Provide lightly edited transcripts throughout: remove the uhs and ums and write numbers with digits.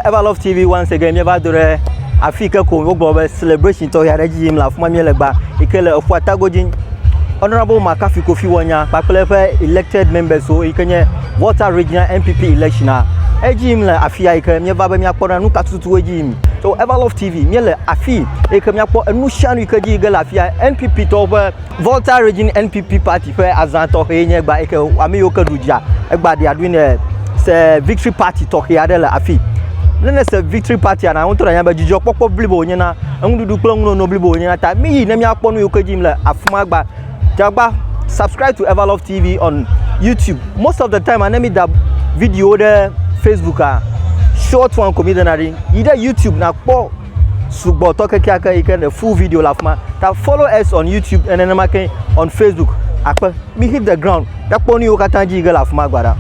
Everlove TV once again. Never do the Africa Congo celebration to here regime la fuma mielegba ikele ofuatagojin Honorable Makafi Kofi Wornya pakelefe elected members so ikenye Volta regional NPP election regime la afia ikem nyeba ba mi akpona nu katutu regime so Everlove TV miele afi ikem yakpo enu shanu ikeji igela afia NPP to Volta region NPP party fe azanto he nyegba ike ameyo kaduja egba de adwin se victory party to here de la afi nene se victory party na won to nya ba jijo popo blibo onye na nwududu kplo no blibo onye na ta mi na mi akponu yokajim la afuma agba jagba subscribe to Everlove TV on YouTube. Most of the time I name that video there Facebook short one comedianary either YouTube na po sugbo to keke ike the full video la fuma ta follow us on YouTube and then on Facebook akpa me hit the ground that ponu yokatanji ige la fuma agbada.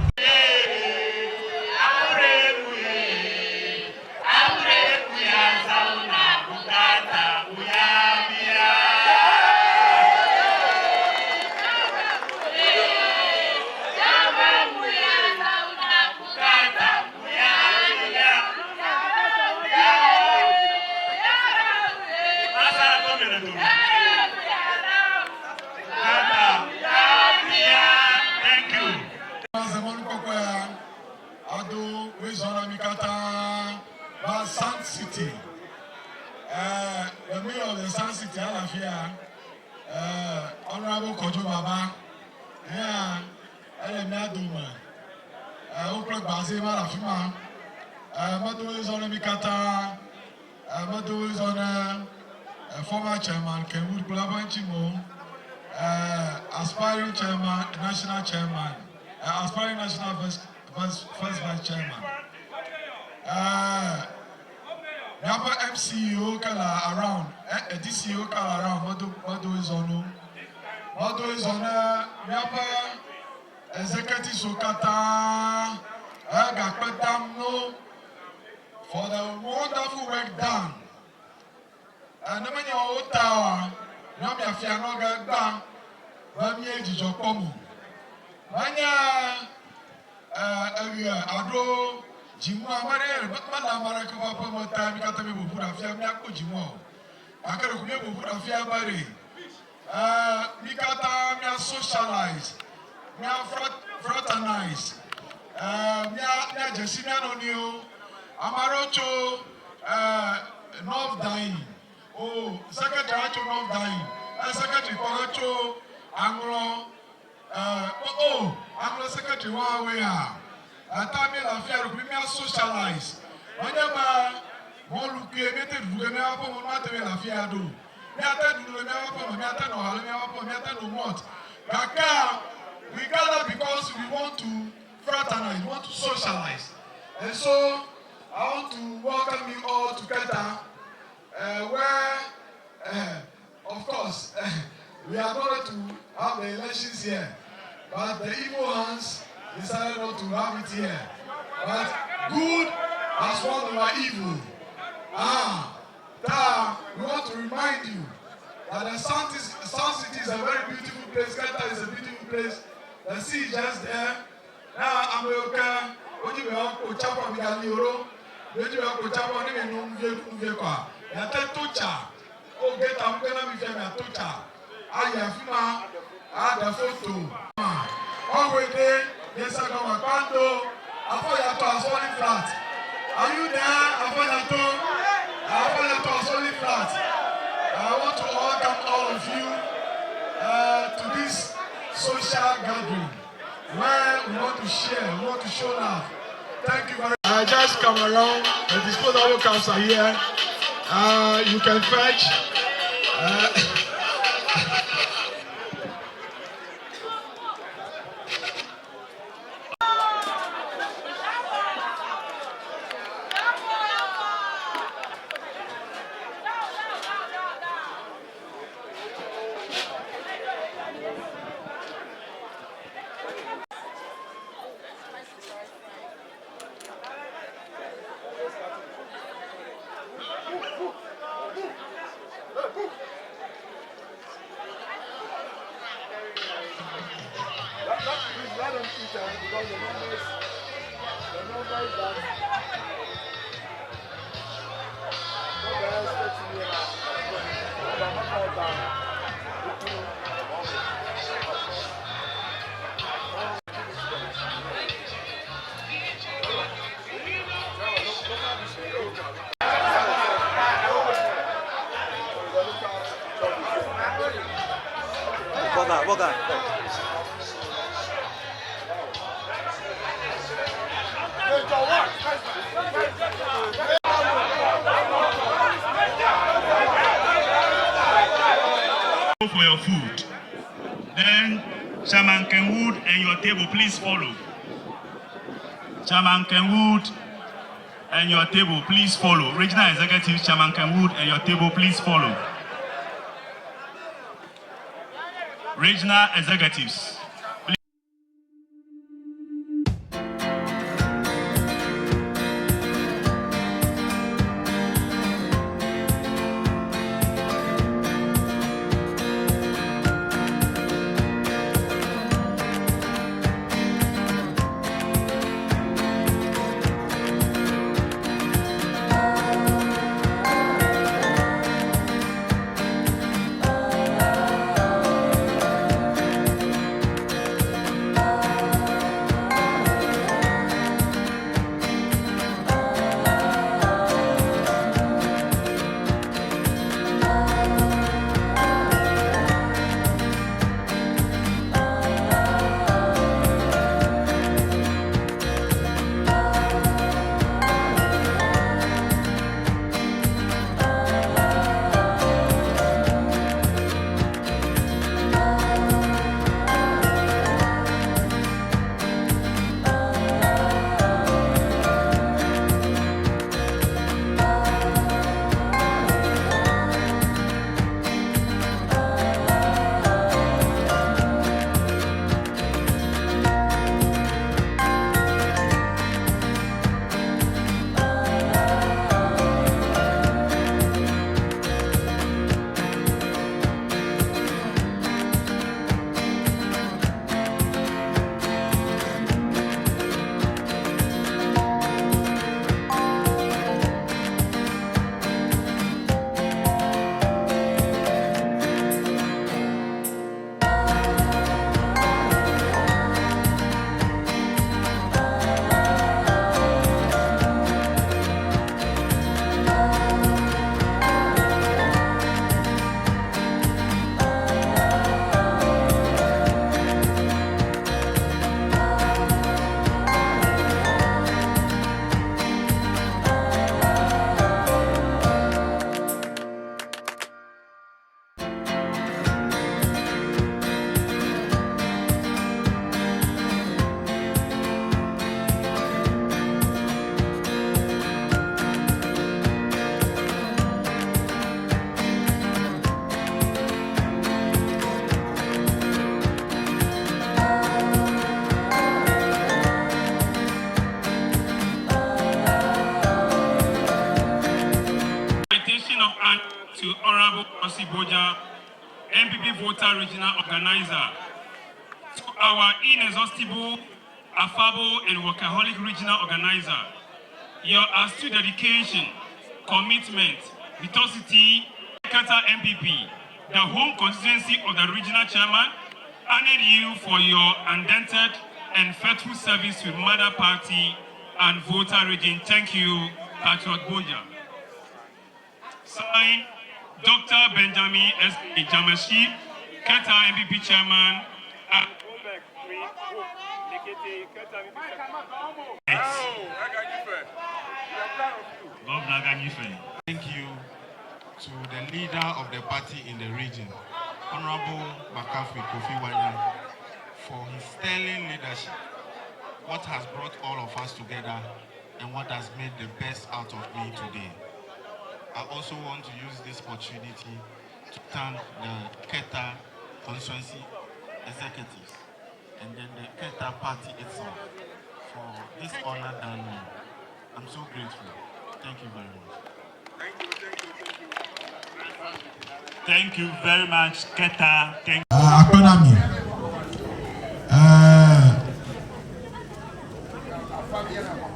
City. The mayor of the Sun City, Alafia, Honorable Kojo Baba, Ewe-land, Oprah Bazima, Lafima, Madu is on a Mikata, Madu is on a former chairman, Kenwood Kulaban Chimo, aspiring chairman, national chairman, aspiring national first vice chairman. Yaba MCO kala around, DCO kala around. Mado is on. Mado is on. Yaba executive sokata. Gakpetamno for the wonderful work done. And the many old tower. Yami afiano gagba. Wami ejijo pomu. Manya ado. Jimu amare mana amare ko papa mo time kata me bo fura fia mi akko jimu o akere ko me bo fura fia bare mi kata mi socialize mi fraternize mi jesi mi anoni o amarocho north dying oh secretary acho north dying secretary kocho anglo anglo secretary wa we Atami la fière pour me socialize. Whenever mon look mette du me apa mon mate la fière do. Me ata du me apa me ata no hale me apa me ata no what. Kaka we gather because we want to fraternize, we want to socialize. And so I want to welcome you all together where of course we are going to have the elections here. But the evil hands decided not to have it here. But good has won over evil. We want to remind you that the Sun City is a very beautiful place. Kata is a beautiful place. The sea is just there. Now I'm okay. When you are Ochapa Midanioro, when you are Ochapa, you know, Vekwa. Yata Tocha. Oh, get up, gonna be a Tocha. Ayafima, the photo. Always there. Yes, I got my pando. Afoyato is only flat. Are you there? Afoyato is only flat. I want to welcome all of you to this social gathering where we want to share, we want to show love. Thank you very much. I just come around. The disposable cups are here. You can fetch. Because the numbers Boga. For your food. Then Chairman Kenwood and your table, please follow. Chairman Kenwood and your table, please follow. Regional Executive Chairman Kenwood and your table, please follow. Regional Executives. To Honorable Francis Boja, NPP Volta Regional Organizer, to our inexhaustible, affable, and workaholic Regional Organizer, your astute dedication, commitment, virtuosity, Kata NPP, the home constituency of the Regional Chairman, honored you for your undented and faithful service to Mother Party and Volta Region. Thank you, Patriot Boja. Signed, Dr. Benjamin S. Jamashi, Keta MPP Chairman. Thank you to the leader of the party in the region, Honorable Makafi Kofi Wornya, for his sterling leadership, what has brought all of us together and what has made the best out of me today. I also want to use this opportunity to thank the Keta constituency executives and then the Keta party itself for this honor done me. I'm so grateful. Thank you very much. Thank you very much, Keta. Thank Economy.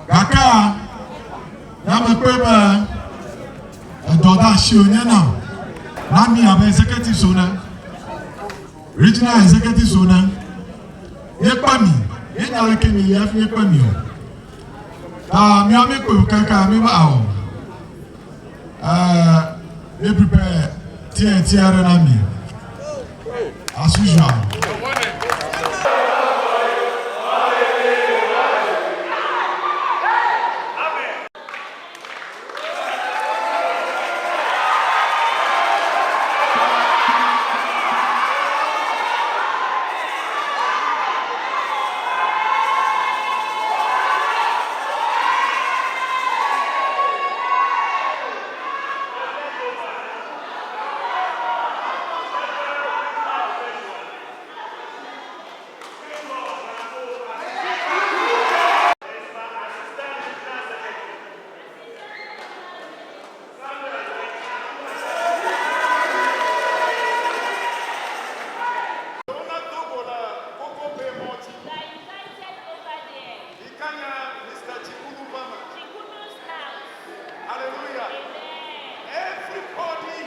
Kaka, I'm a Doda Shionya now. me have executive zona, regional executive zona. Yepami, you know, like me, you have Yepami. Me have me go kaka me ba they prepare TNT Arena as usual. Hallelujah. Everybody